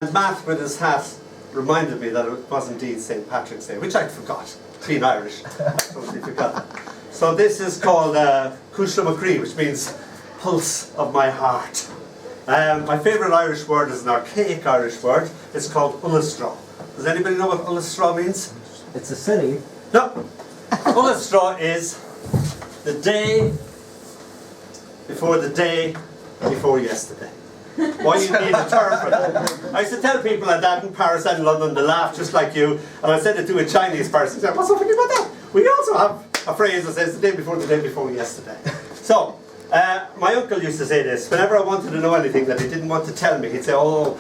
And Matt with his hat reminded me that it was indeed St. Patrick's Day, which I'd forgot. Being Irish, I totally forgot that. So this is called Cúisle Macree, which means pulse of my heart. My favourite Irish word is an archaic Irish word. It's called Ullastraw. Does anybody know what Ullastraw means? It's a city. No. Ullastraw is the day before yesterday. Why you need a term for that? I used to tell people like that in Paris and London, they laugh just like you, and I said it to a Chinese person, said, what's so funny about that? We also have a phrase that says the day before yesterday. So, my uncle used to say this, whenever I wanted to know anything that he didn't want to tell me, he'd say, oh,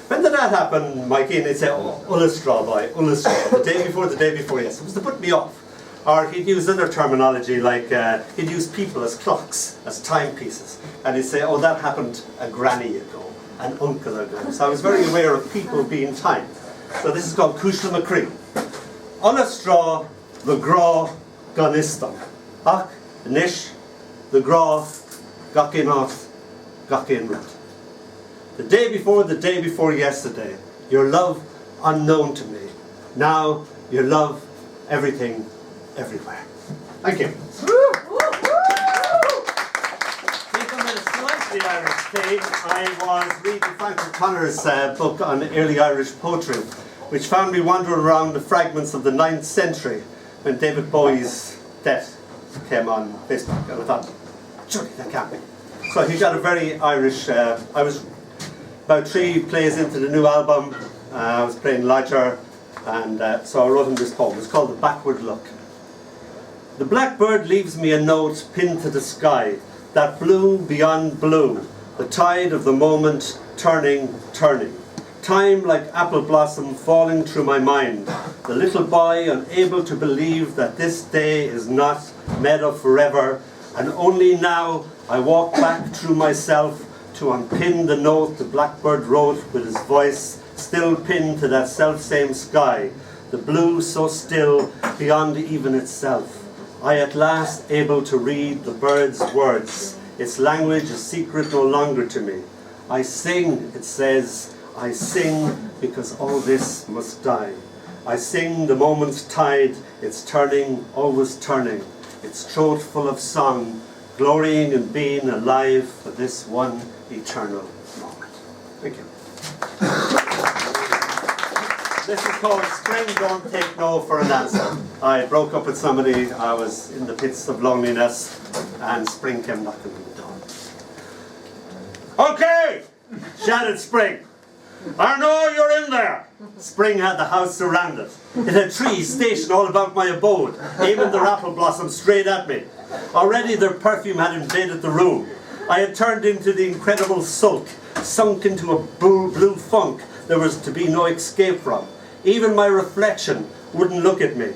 when did that happen, Mikey? And he'd say, oh, Ullastraw, boy, Ullastraw, the day before yesterday. It was to put me off. Or he'd use other terminology like, he'd use people as clocks, as timepieces. And he'd say, oh, that happened a granny ago, an uncle ago. So I was very aware of people being time. So this is called Cúisle Macree. Ullastraw, the gra, ganistam. Ach, nish, the gra, gakin off, gakin root. The day before yesterday, your love unknown to me. Now, your love, everything, everywhere. Thank you. Keeping with a slightly Irish theme, I was reading Frank O'Connor's book on early Irish poetry, which found me wandering around the fragments of the 9th century when David Bowie's death came on Facebook, and I thought, surely that can't be. So he got a very Irish, I was about 3 plays into the new album, I was playing Lodger, and so I wrote him this poem. It's called The Backward Look. The blackbird leaves me a note pinned to the sky, that blue beyond blue, the tide of the moment turning, turning. Time like apple blossom falling through my mind, the little boy unable to believe that this day is not made of forever, and only now I walk back through myself to unpin the note the blackbird wrote with his voice still pinned to that self-same sky, the blue so still beyond even itself. I at last able to read the bird's words, its language a secret no longer to me. I sing, it says, I sing because all this must die. I sing the moment's tide, it's turning, always turning, its throat full of song, glorying in being alive for this one eternal moment. Thank you. This is called Spring Don't Take No for an Answer. I broke up with somebody, I was in the pits of loneliness, and spring came knocking on the door. Okay, shouted Spring. I know you're in there. Spring had the house surrounded. It had trees stationed all about my abode, aiming their apple blossoms straight at me. Already their perfume had invaded the room. I had turned into the incredible sulk, sunk into a blue funk there was to be no escape from. Even my reflection wouldn't look at me.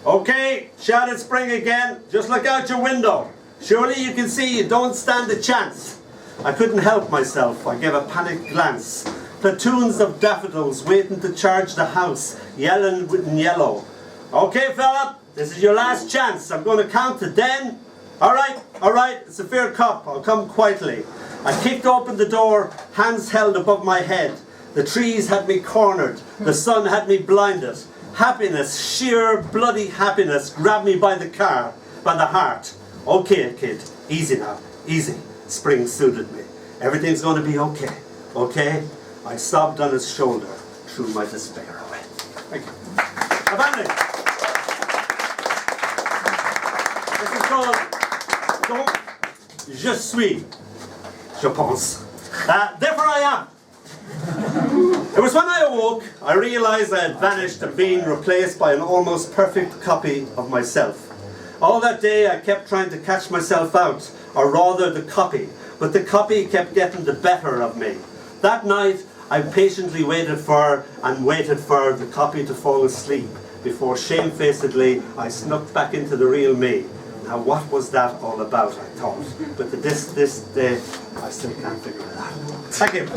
Okay, shouted Spring again, just look out your window. Surely you can see you don't stand a chance. I couldn't help myself, I gave a panicked glance. Platoons of daffodils waiting to charge the house, yelling in yellow. Okay fella, this is your last chance, I'm going to count to 10. Alright, it's a fair cop, I'll come quietly. I kicked open the door, hands held above my head. The trees had me cornered, the sun had me blinded. Happiness, sheer bloody happiness, grabbed me by the heart. Okay, kid, easy now, easy. Spring soothed me. Everything's going to be okay, okay? I sobbed on his shoulder, threw my despair away. Thank you. Abandon. This is called Donc, je suis, je pense. Therefore I am. It was when I awoke, I realized I had vanished and been replaced by an almost perfect copy of myself. All that day I kept trying to catch myself out, or rather the copy, but the copy kept getting the better of me. That night I patiently waited for the copy to fall asleep before shamefacedly I snuck back into the real me. Now what was that all about, I thought, but this day I still can't figure it out. Thank you.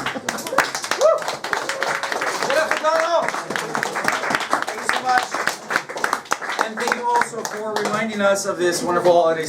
Donall. Thank you so much. And thank you also for reminding us of this wonderful holiday.